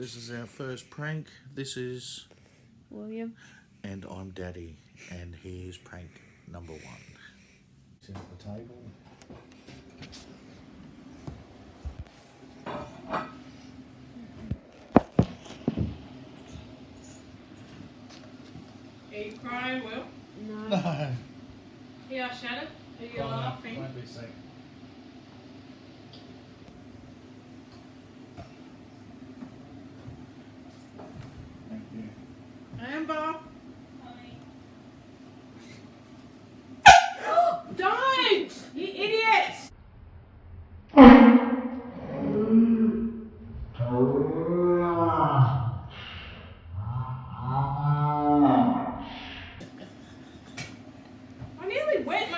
This is our first prank. This is... William. And I'm Daddy. And here's prank number 1. Sit at the table. Are you crying, Will? No. No. Yeah, Shannon? Are you laughing? Won't be a sec.